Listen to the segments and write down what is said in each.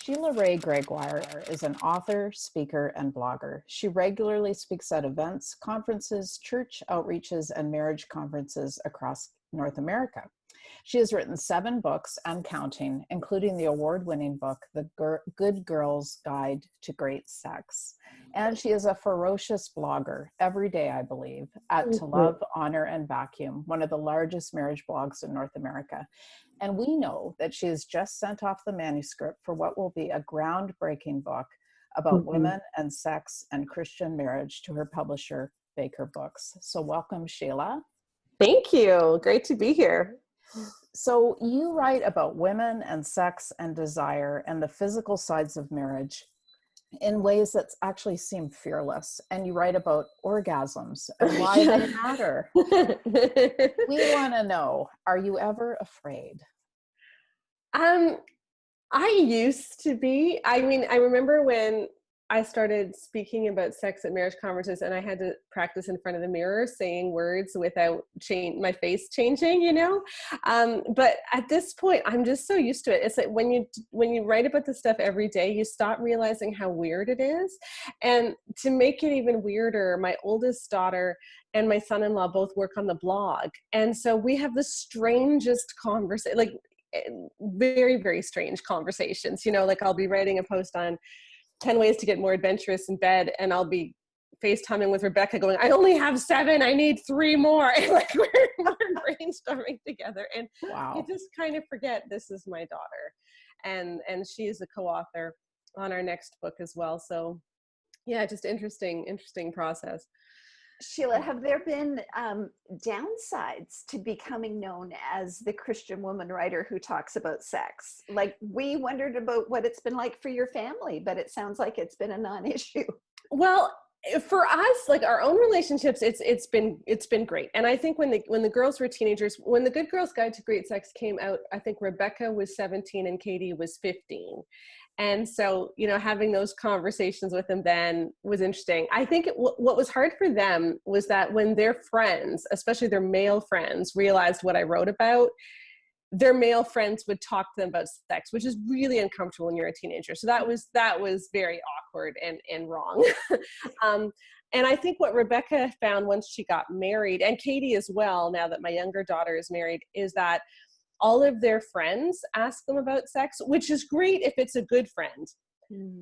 Sheila Wray Gregoire is an author, speaker, and blogger. She regularly speaks at events, conferences, church outreaches, and marriage conferences across North America. She has written 7 books and counting, including the award-winning book, The Good Girl's Guide to Great Sex. And she is a ferocious blogger, every day, I believe, at To Love, Honor, and Vacuum, one of the largest marriage blogs in North America. And we know that she has just sent off the manuscript for what will be a groundbreaking book about women and sex and Christian marriage to her publisher, Baker Books. So welcome, Sheila. Thank you. Great to be here. So you write about women and sex and desire and the physical sides of marriage in ways that actually seem fearless. And you write about orgasms and why they matter. We want to know, are you ever afraid? I used to be. I mean, I remember when I started speaking about sex at marriage conferences and I had to practice in front of the mirror saying words without my face changing, you know? But at this point, I'm just so used to it. It's like when you write about this stuff every day, you stop realizing how weird it is. And to make it even weirder, my oldest daughter and my son-in-law both work on the blog. And so we have the strangest conversation, like very, very strange conversations. You know, like I'll be writing a post on 10 ways to get more adventurous in bed, and I'll be FaceTiming with Rebecca going, I only have 7, I need 3 more. And like we're brainstorming together. And you just kind of forget this is my daughter. And she is a co-author on our next book as well. So yeah, just interesting process. Sheila, have there been downsides to becoming known as the Christian woman writer who talks about sex? Like, we wondered about what it's been like for your family, but it sounds like it's been a non-issue. Well, for us, like our own relationships, it's been great. And I think when the girls were teenagers, when The Good Girl's Guide to Great Sex came out, I think Rebecca was 17 and Katie was 15. And so, you know, having those conversations with them then was interesting. I think what was hard for them was that when their friends, especially their male friends, realized what I wrote about, their male friends would talk to them about sex, which is really uncomfortable when you're a teenager. So that was very awkward and wrong. And I think what Rebecca found once she got married, and Katie as well, now that my younger daughter is married, is that all of their friends ask them about sex, which is great if it's a good friend.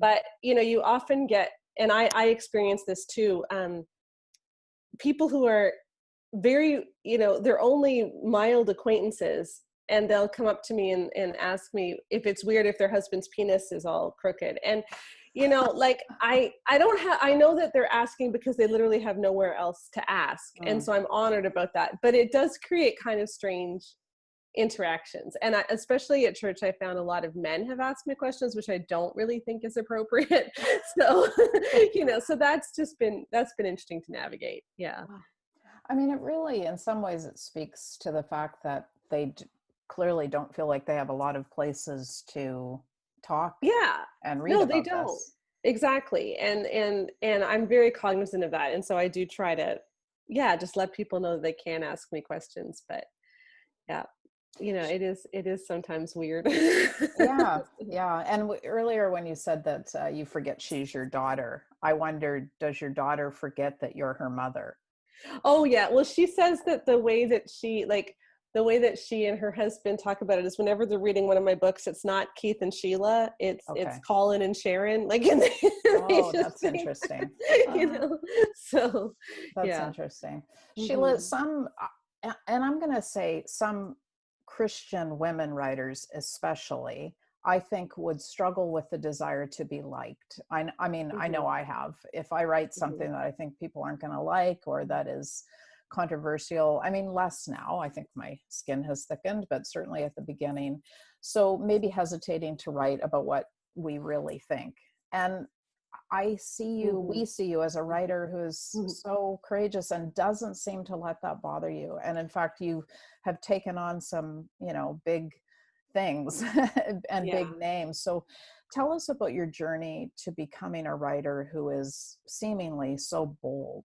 But, you know, you often get, and I experienced this too, people who are very, you know, they're only mild acquaintances, and they'll come up to me and ask me if it's weird if their husband's penis is all crooked. And, you know, like I know that they're asking because they literally have nowhere else to ask. And so I'm honored about that, but it does create kind of strange interactions. And especially at church, I found a lot of men have asked me questions, which I don't really think is appropriate. So, you know, so that's been interesting to navigate. Yeah. I mean, it really, in some ways, it speaks to the fact that they clearly don't feel like they have a lot of places to talk and read about they don't. this. Exactly. And I'm very cognizant of that. And so I do try to, just let people know that they can ask me questions, but you know, it is sometimes weird. Yeah. And earlier when you said that you forget she's your daughter, I wondered, does your daughter forget that you're her mother? Oh yeah. Well, she says that the way that she and her husband talk about it is whenever they're reading one of my books, it's not Keith and Sheila, it's Colin and Sharon. Like, that's interesting. You know, so that's interesting. Sheila, and I'm going to say some Christian women writers especially, I think would struggle with the desire to be liked. I mean, I know I have. If I write something that I think people aren't going to like or that is controversial, I mean, less now. I think my skin has thickened, but certainly at the beginning. So maybe hesitating to write about what we really think. And we see you as a writer who's so courageous and doesn't seem to let that bother you. And in fact, you have taken on some, you know, big things and big names. So tell us about your journey to becoming a writer who is seemingly so bold.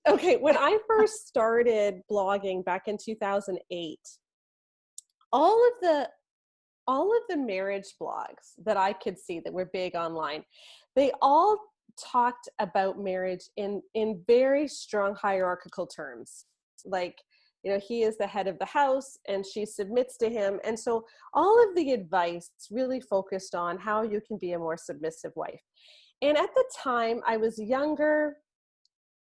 Okay, when I first started blogging back in 2008, all of the all of the marriage blogs that I could see that were big online, they all talked about marriage in very strong hierarchical terms. Like, you know, he is the head of the house and she submits to him. And so all of the advice really focused on how you can be a more submissive wife. And at the time I was younger,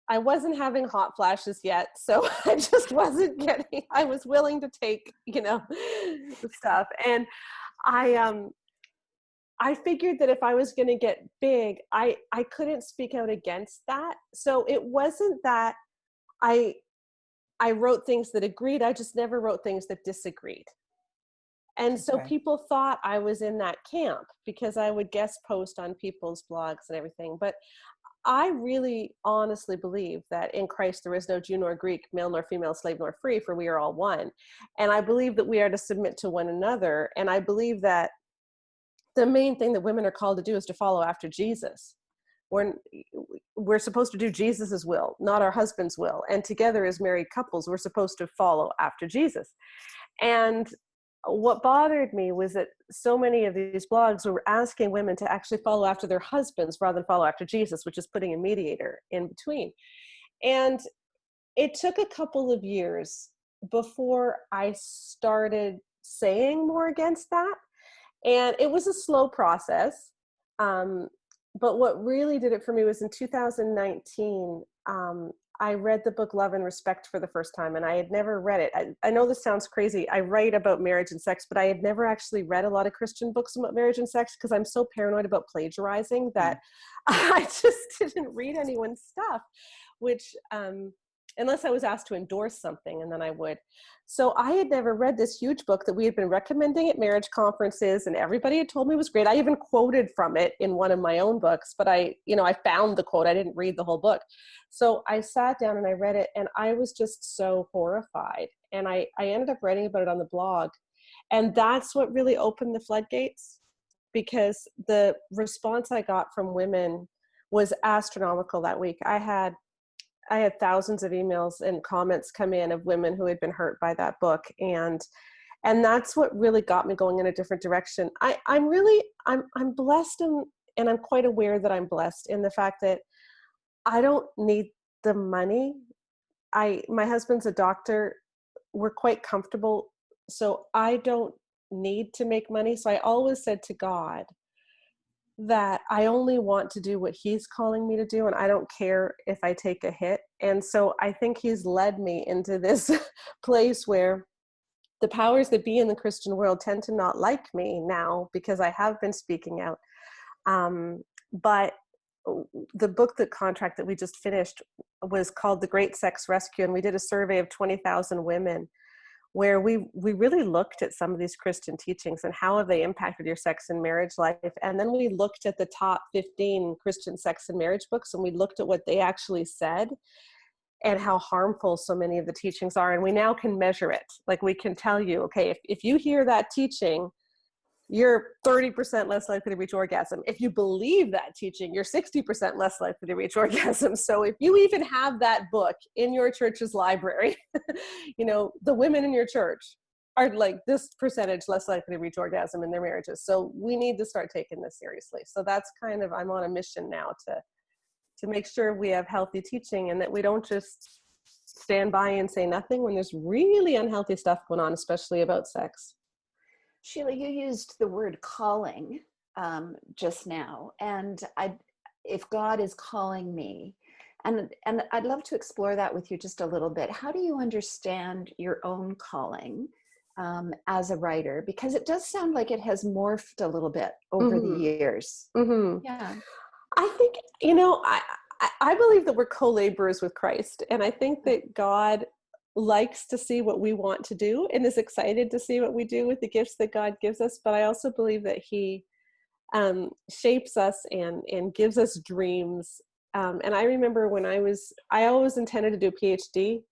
I wasn't having hot flashes yet. So I just wasn't getting, I was willing to take, you know, stuff. And I figured that if I was going to get big, I couldn't speak out against that. So it wasn't that I wrote things that agreed. I just never wrote things that disagreed. And so people thought I was in that camp because I would guest post on people's blogs and everything. But I really honestly believe that in Christ there is no Jew nor Greek, male nor female, slave nor free, for we are all one. And I believe that we are to submit to one another. And I believe that the main thing that women are called to do is to follow after Jesus. We're supposed to do Jesus's will, not our husband's will. And together as married couples, we're supposed to follow after Jesus. And what bothered me was that so many of these blogs were asking women to actually follow after their husbands rather than follow after Jesus, which is putting a mediator in between. And it took a couple of years before I started saying more against that. And it was a slow process. But what really did it for me was in 2019, I read the book Love and Respect for the first time, and I had never read it. I know this sounds crazy. I write about marriage and sex, but I had never actually read a lot of Christian books about marriage and sex because I'm so paranoid about plagiarizing that I just didn't read anyone's stuff, which, unless I was asked to endorse something, and then I would. So I had never read this huge book that we had been recommending at marriage conferences, and everybody had told me was great. I even quoted from it in one of my own books, but I found the quote. I didn't read the whole book. So I sat down and I read it, and I was just so horrified. And I ended up writing about it on the blog. And that's what really opened the floodgates, because the response I got from women was astronomical that week. I had thousands of emails and comments come in of women who had been hurt by that book. And that's what really got me going in a different direction. I'm blessed, and I'm quite aware that I'm blessed in the fact that I don't need the money. My husband's a doctor. We're quite comfortable. So I don't need to make money. So I always said to God that I only want to do what he's calling me to do, and I don't care if I take a hit. And so I think he's led me into this place where the powers that be in the Christian world tend to not like me now because I have been speaking out. But the book, the contract that we just finished, was called The Great Sex Rescue, and we did a survey of 20,000 women where we really looked at some of these Christian teachings and how have they impacted your sex and marriage life. And then we looked at the top 15 Christian sex and marriage books, and we looked at what they actually said and how harmful so many of the teachings are. And we now can measure it. Like, we can tell you, okay, if you hear that teaching, you're 30% less likely to reach orgasm. If you believe that teaching, you're 60% less likely to reach orgasm. So if you even have that book in your church's library, the women in your church are like this percentage less likely to reach orgasm in their marriages. So we need to start taking this seriously. So that's kind of, I'm on a mission now to make sure we have healthy teaching and that we don't just stand by and say nothing when there's really unhealthy stuff going on, especially about sex. Sheila, you used the word calling just now, and if God is calling me, and I'd love to explore that with you just a little bit. How do you understand your own calling as a writer? Because it does sound like it has morphed a little bit over the years. Mm-hmm. Yeah, I think, I believe that we're co-laborers with Christ, and I think that God likes to see what we want to do and is excited to see what we do with the gifts that God gives us. But I also believe that he shapes us and gives us dreams. And I remember when I always intended to do a PhD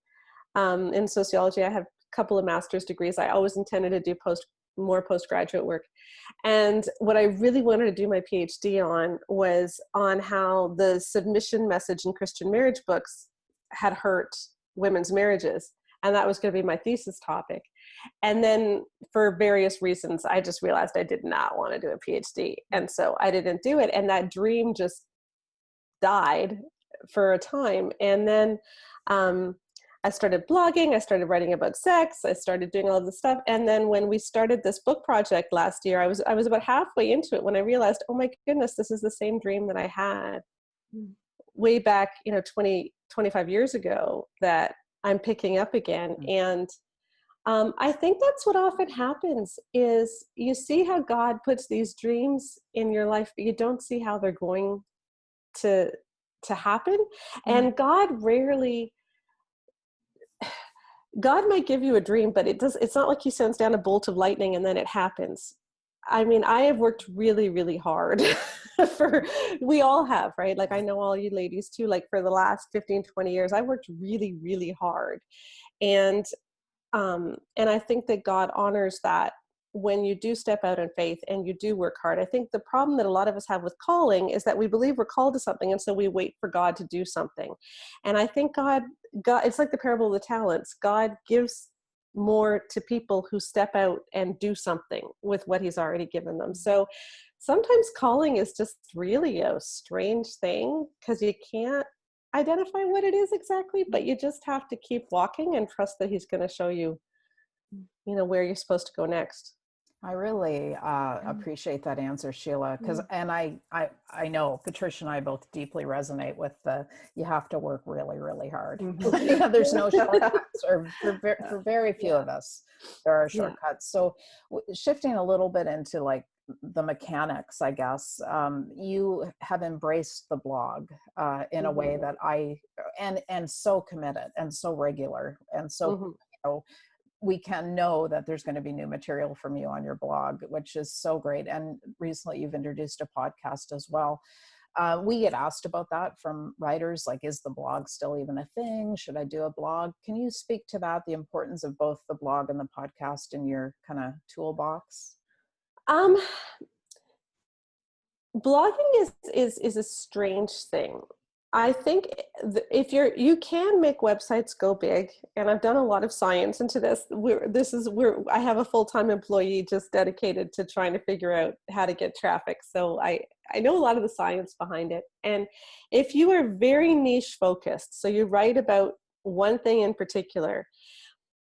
in sociology. I have a couple of master's degrees. I always intended to do more postgraduate work. And what I really wanted to do my PhD on was on how the submission message in Christian marriage books had hurt women's marriages. And that was going to be my thesis topic. And then for various reasons, I just realized I did not want to do a PhD. And so I didn't do it. And that dream just died for a time. And then I started blogging, I started writing about sex, I started doing all of this stuff. And then when we started this book project last year, I was about halfway into it when I realized, oh my goodness, this is the same dream that I had way back, 25 years ago that I'm picking up again. And I think that's what often happens is you see how God puts these dreams in your life, but you don't see how they're going to happen. And God might give you a dream, but it's not like he sends down a bolt of lightning and then it happens. I mean, I have worked really, really hard we all have, right? Like I know all you ladies too, like for the last 15, 20 years, I worked really, really hard. And I think that God honors that when you do step out in faith and you do work hard. I think the problem that a lot of us have with calling is that we believe we're called to something, and so we wait for God to do something. And I think God, it's like the parable of the talents. God gives more to people who step out and do something with what he's already given them. So sometimes calling is just really a strange thing because you can't identify what it is exactly, but you just have to keep walking and trust that he's going to show you, where you're supposed to go next. I really appreciate that answer, Sheila, because and I know Patricia and I both deeply resonate with you have to work really, really hard. There's no shortcuts, or for very few of us, there are shortcuts. So shifting a little bit into like the mechanics, I guess, you have embraced the blog in a way that and so committed and so regular and so, we can know that there's going to be new material from you on your blog, which is so great. And recently you've introduced a podcast as well. We get asked about that from writers, like, is the blog still even a thing? Should I do a blog? Can you speak to that, the importance of both the blog and the podcast in your kind of toolbox? Blogging is a strange thing. I think if you can make websites go big, and I've done a lot of science into this. I have a full-time employee just dedicated to trying to figure out how to get traffic. So I know a lot of the science behind it. And if you are very niche focused, so you write about one thing in particular,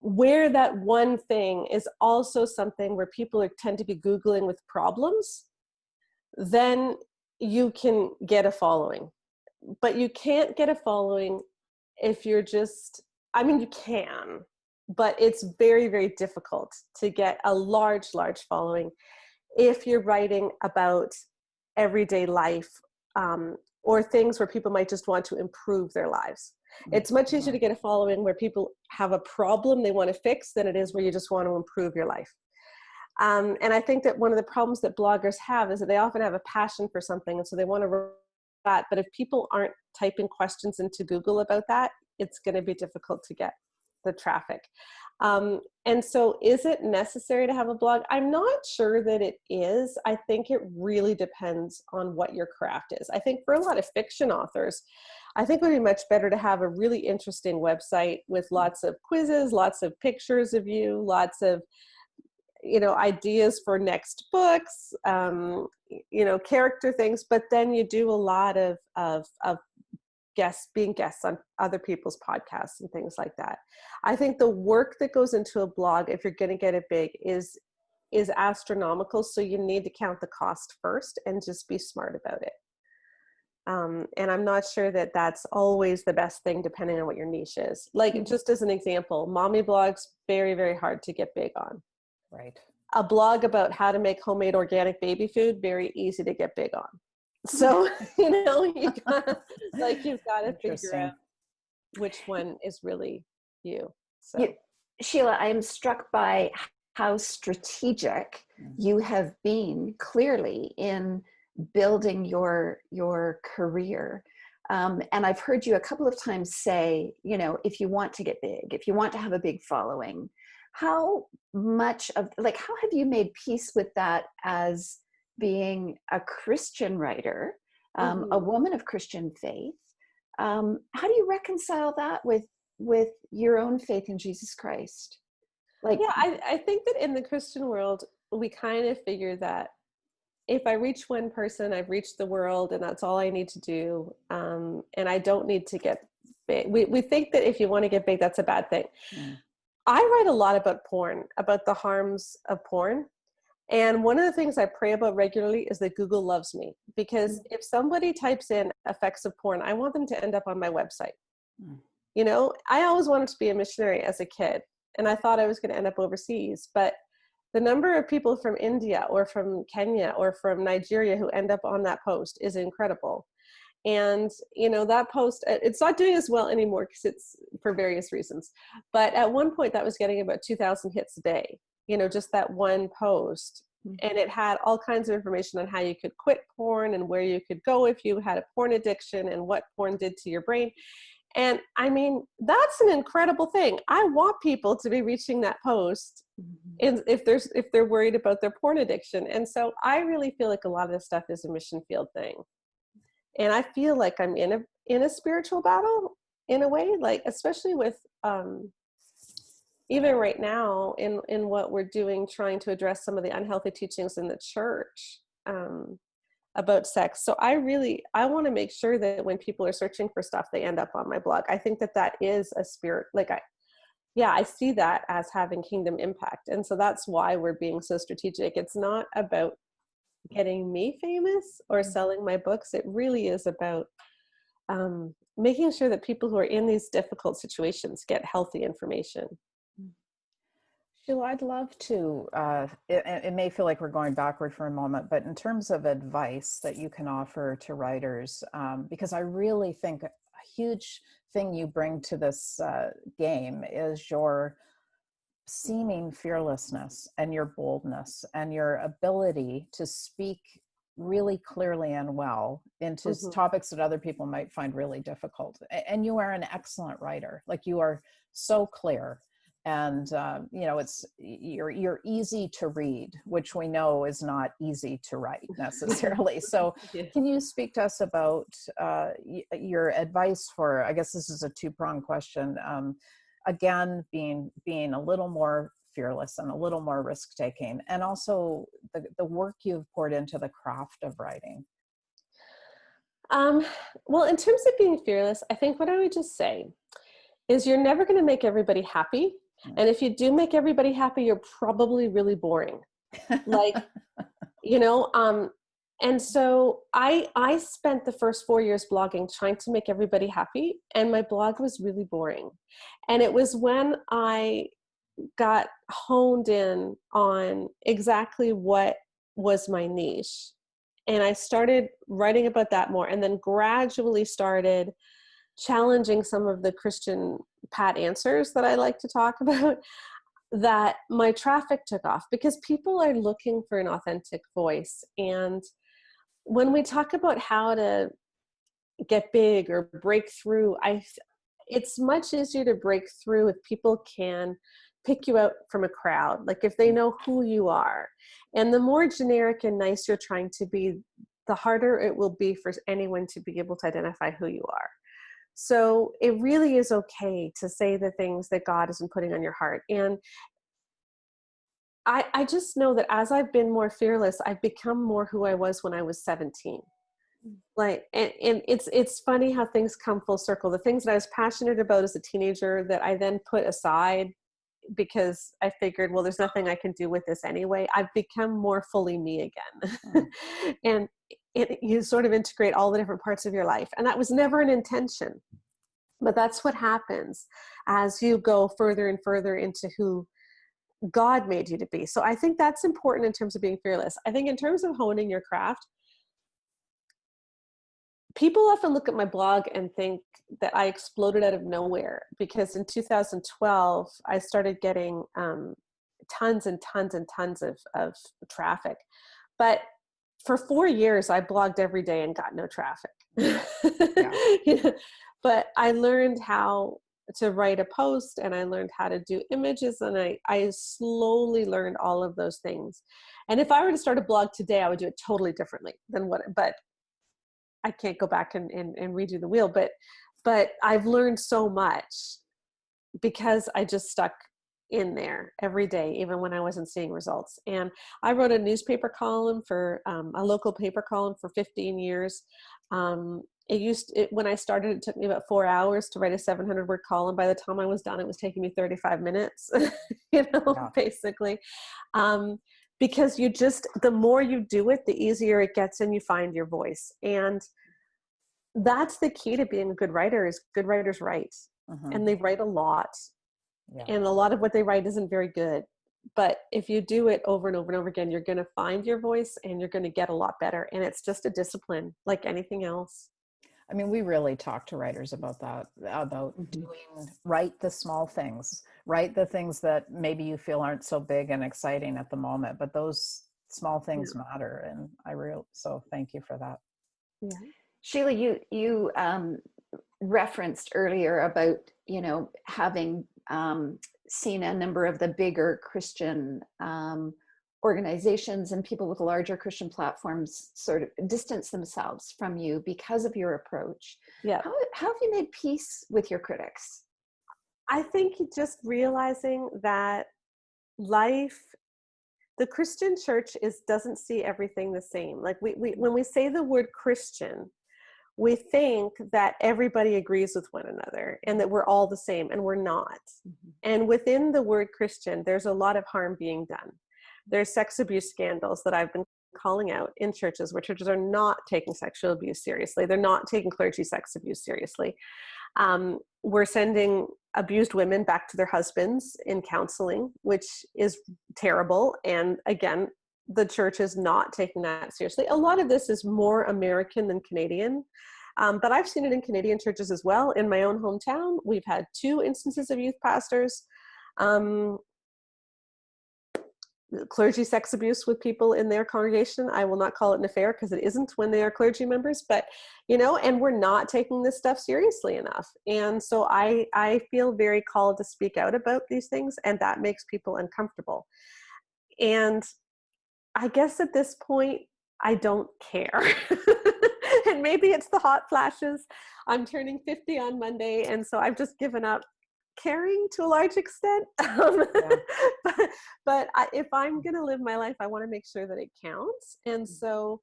where that one thing is also something where people tend to be Googling with problems, then you can get a following. But you can't get a following if you're you can, but it's very, very difficult to get a large following if you're writing about everyday life or things where people might just want to improve their lives. It's much easier to get a following where people have a problem they want to fix than it is where you just want to improve your life. And I think that one of the problems that bloggers have is that they often have a passion for something, and so they want to that, but if people aren't typing questions into Google about that, it's going to be difficult to get the traffic. And so is it necessary to have a blog? I'm not sure that it is. I think it really depends on what your craft is. I think for a lot of fiction authors, I think it would be much better to have a really interesting website with lots of quizzes, lots of pictures of you, lots of ideas for next books, character things, but then you do a lot of being guests on other people's podcasts and things like that. I think the work that goes into a blog, if you're going to get it big, is astronomical. So you need to count the cost first and just be smart about it. And I'm not sure that that's always the best thing, depending on what your niche is. Like, just as an example, mommy blogs, very, very hard to get big on. Right. A blog about how to make homemade organic baby food, very easy to get big on. So, you've got to figure out which one is really you. So, Sheila, I am struck by how strategic you have been clearly in building your career. And I've heard you a couple of times say, if you want to get big, if you want to have a big following, how have you made peace with that as being a Christian writer, a woman of Christian faith? How do you reconcile that with your own faith in Jesus Christ? Like, Yeah, I think that in the Christian world, we kind of figure that if I reach one person, I've reached the world, and that's all I need to do. And I don't need to get big. We think that if you want to get big, that's a bad thing. Mm. I write a lot about porn, about the harms of porn. And one of the things I pray about regularly is that Google loves me, because if somebody types in effects of porn, I want them to end up on my website. Mm. You know, I always wanted to be a missionary as a kid, and I thought I was going to end up overseas. But the number of people from India or from Kenya or from Nigeria who end up on that post is incredible. And, you know, that post, it's not doing as well anymore because it's for various reasons. But at one point that was getting about 2,000 hits a day, you know, just that one post. And it had all kinds of information on how you could quit porn and where you could go if you had a porn addiction and what porn did to your brain. And I mean, that's an incredible thing. I want people to be reaching that post if they're worried about their porn addiction. And so I really feel like a lot of this stuff is a mission field thing. And I feel like I'm in a spiritual battle in a way, like, especially with even right now in what we're doing, trying to address some of the unhealthy teachings in the church about sex. So I want to make sure that when people are searching for stuff, they end up on my blog. I think that is a spirit, like I see that as having kingdom impact. And so that's why we're being so strategic. It's not about getting me famous or selling my books. It really is about making sure that people who are in these difficult situations get healthy information. Sheila, I'd love to, it may feel like we're going backward for a moment, but in terms of advice that you can offer to writers, because I really think a huge thing you bring to this game is your seeming fearlessness and your boldness and your ability to speak really clearly and well into topics that other people might find really difficult. And you are an excellent writer. Like, you are so clear. And you know, you're easy to read, which we know is not easy to write necessarily. So Yeah. can you speak to us about your advice for, I guess this is a two-pronged question, again, being a little more fearless and a little more risk-taking, and also the work you've poured into the craft of writing? Well, in terms of being fearless, I think what I would just say is you're never going to make everybody happy. And if you do make everybody happy, you're probably really boring. Like, you know, and so I spent the first 4 years blogging trying to make everybody happy, and my blog was really boring. And it was when I got honed in on exactly what was my niche, and I started writing about that more, and then gradually started challenging some of the Christian pat answers that I like to talk about, that my traffic took off, because people are looking for an authentic voice. And when we talk about how to get big or break through, it's much easier to break through if people can pick you out from a crowd, like if they know who you are. And the more generic and nice you're trying to be, the harder it will be for anyone to be able to identify who you are. So it really is okay to say the things that God isn't putting on your heart. And I just know that as I've been more fearless, I've become more who I was when I was 17. Like, and it's funny how things come full circle. The things that I was passionate about as a teenager that I then put aside because I figured, well, there's nothing I can do with this anyway. I've become more fully me again. And you sort of integrate all the different parts of your life. And that was never an intention, but that's what happens as you go further and further into who God made you to be. So I think that's important in terms of being fearless. I think in terms of honing your craft, people often look at my blog and think that I exploded out of nowhere, because in 2012, I started getting tons and tons and tons of traffic. But for 4 years, I blogged every day and got no traffic. You know? But I learned how to write a post, and I learned how to do images, and I slowly learned all of those things. And if I were to start a blog today, I would do it totally differently than but I can't go back and redo the wheel. But I've learned so much because I just stuck in there every day, even when I wasn't seeing results. And I wrote a newspaper column for a local paper column for 15 years. When I started, it took me about 4 hours to write a 700-word column. By the time I was done, it was taking me 35 minutes, Yeah. basically. Because the more you do it, the easier it gets and you find your voice. And that's the key to being a good writer, is good writers write. And they write a lot. Yeah. And a lot of what they write isn't very good. But if you do it over and over and over again, you're going to find your voice and you're going to get a lot better. And it's just a discipline like anything else. I mean, we really talk to writers about that, about write the small things, write the things that maybe you feel aren't so big and exciting at the moment, but those small things matter. And so thank you for that. Yeah. Sheila, you referenced earlier about, having seen a number of the bigger Christian organizations and people with larger Christian platforms sort of distance themselves from you because of your approach. Yeah. How have you made peace with your critics? I think just realizing that the Christian church doesn't see everything the same. Like when we say the word Christian, we think that everybody agrees with one another and that we're all the same, and we're not. And within the word Christian, there's a lot of harm being done. There's sex abuse scandals that I've been calling out in churches, where churches are not taking sexual abuse seriously. They're not taking clergy sex abuse seriously. We're sending abused women back to their husbands in counseling, which is terrible. And again, the church is not taking that seriously. A lot of this is more American than Canadian. But I've seen it in Canadian churches as well. In my own hometown, we've had 2 instances of youth pastors, clergy sex abuse with people in their congregation. I will not call it an affair, because it isn't when they are clergy members, but, and we're not taking this stuff seriously enough. And so I feel very called to speak out about these things, and that makes people uncomfortable. And I guess at this point, I don't care. And maybe it's the hot flashes. I'm turning 50 on Monday, and so I've just given up caring to a large extent. But if I'm going to live my life, I want to make sure that it counts. And so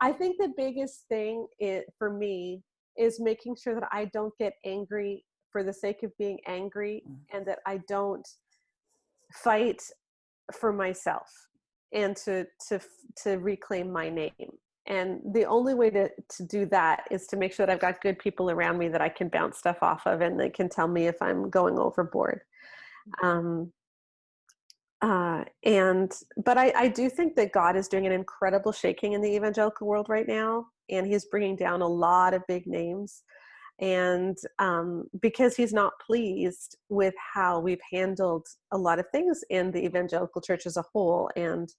I think the biggest thing for me is making sure that I don't get angry for the sake of being angry, and that I don't fight for myself and to reclaim my name. And the only way to do that is to make sure that I've got good people around me that I can bounce stuff off of, and they can tell me if I'm going overboard. But I do think that God is doing an incredible shaking in the evangelical world right now, and he's bringing down a lot of big names. And because he's not pleased with how we've handled a lot of things in the evangelical church as a whole. And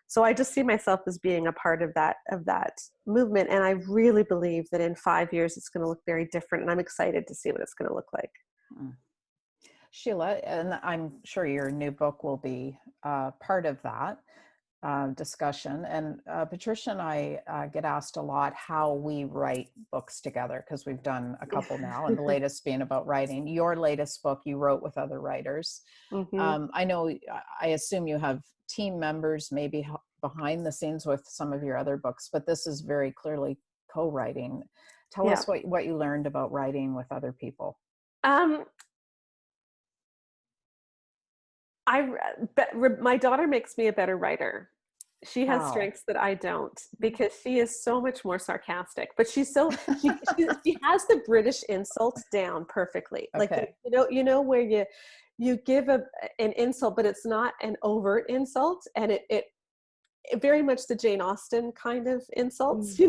so I just see myself as being a part of that movement. And I really believe that in 5 years, it's going to look very different. And I'm excited to see what it's going to look like. Sheila, and I'm sure your new book will be part of that discussion. And Patricia and I get asked a lot how we write books together, because we've done a couple now, and the latest being about writing. Your latest book you wrote with other writers. I assume you have team members maybe behind the scenes with some of your other books, but this is very clearly co-writing. Tell us what you learned about writing with other people. My daughter makes me a better writer. She has strengths that I don't, because she is so much more sarcastic, but she has the British insult down perfectly. Okay. Like, where you give an insult, but it's not an overt insult. And it very much the Jane Austen kind of insults,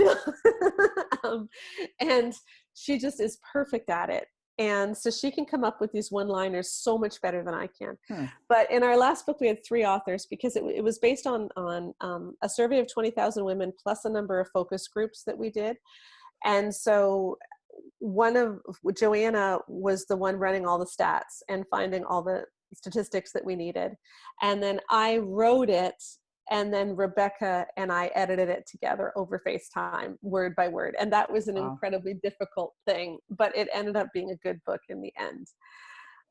and she just is perfect at it. And so she can come up with these one-liners so much better than I can. But in our last book, we had 3 authors, because it was based on a survey of 20,000 women plus a number of focus groups that we did. And so Joanna was the one running all the stats and finding all the statistics that we needed. And then I wrote it, and then Rebecca and I edited it together over FaceTime, word by word. And that was an incredibly difficult thing, but it ended up being a good book in the end.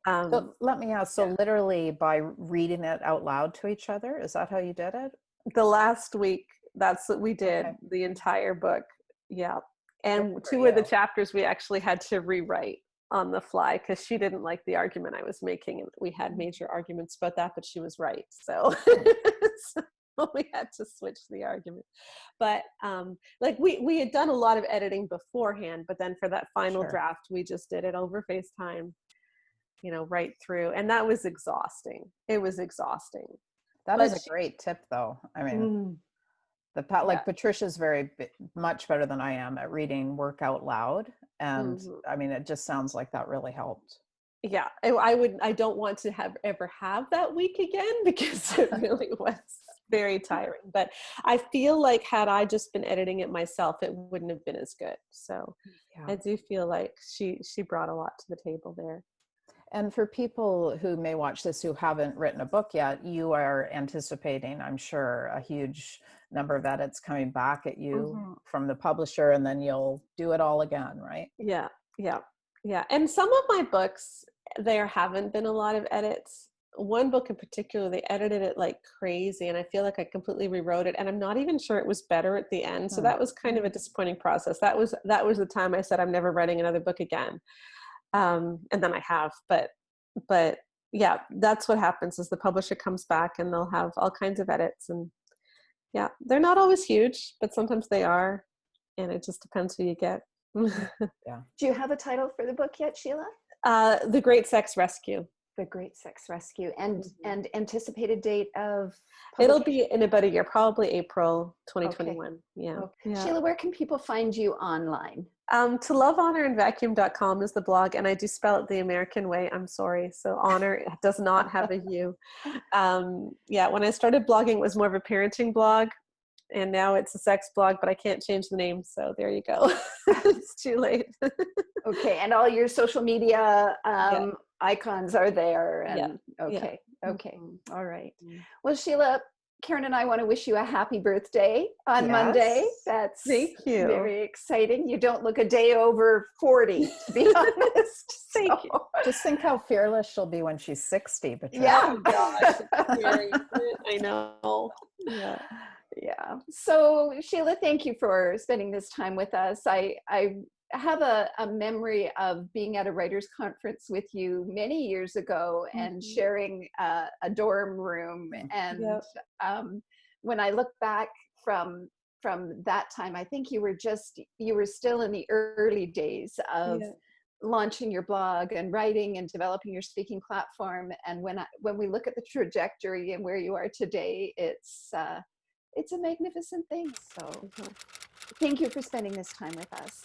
So let me ask, so literally by reading it out loud to each other, is that how you did it? The last week, that's what we did, Okay. the entire book. Yeah. And Good for 2 of the you. chapters we actually had to rewrite on the fly because she didn't like the argument I was making. And we had major arguments about that, but she was right. So, so we had to switch the argument. But like we had done a lot of editing beforehand, but then for that final Sure. draft, we just did it over FaceTime, you know, right through. And that was exhausting. It was exhausting. That But is a great tip though. I mean, yeah. like Patricia's very much better than I am at reading work out loud. And I mean, it just sounds like that really helped. Yeah, I don't want to ever have that week again because it really was very tiring. But I feel like had I just been editing it myself, it wouldn't have been as good. So I do feel like she brought a lot to the table there. And for people who may watch this who haven't written a book yet, you are anticipating, I'm sure, a huge number of edits coming back at you from the publisher, and then you'll do it all again, right? Yeah. And some of my books, there haven't been a lot of edits. One book in particular, they edited it like crazy, and I feel like I completely rewrote it, and I'm not even sure it was better at the end. So that was kind of a disappointing process. That was the time I said I'm never writing another book again. And then I have, but yeah, that's what happens is the publisher comes back and they'll have all kinds of edits, and yeah, they're not always huge, but sometimes they are, and it just depends who you get. Yeah. Do you have a title for the book yet, Sheila? The Great Sex Rescue. The Great Sex Rescue. And anticipated date of It'll be in about a year, probably April 2021. Okay. Yeah. Okay. Yeah. Sheila, where can people find you online? To lovehonorandvacuum.com is the blog, and I do spell it the American way. I'm sorry. So honor does not have a U. Yeah, when I started blogging, it was more of a parenting blog, and now it's a sex blog, but I can't change the name. So there you go. It's too late. Okay. And all your social media icons are there. And okay. All right. Well, Sheila, Karen and I want to wish you a happy birthday on Monday. That's Thank you. Very exciting. You don't look a day over 40, to be honest. Thank you. Just think how fearless she'll be when she's 60. But Yeah. Oh gosh, it's scary. I know. Yeah. Yeah. So Sheila, thank you for spending this time with us. I have a memory of being at a writers' conference with you many years ago and sharing a dorm room. And when I look back from that time, I think you were still in the early days of launching your blog and writing and developing your speaking platform. And when we look at the trajectory and where you are today, it's a magnificent thing. So thank you for spending this time with us.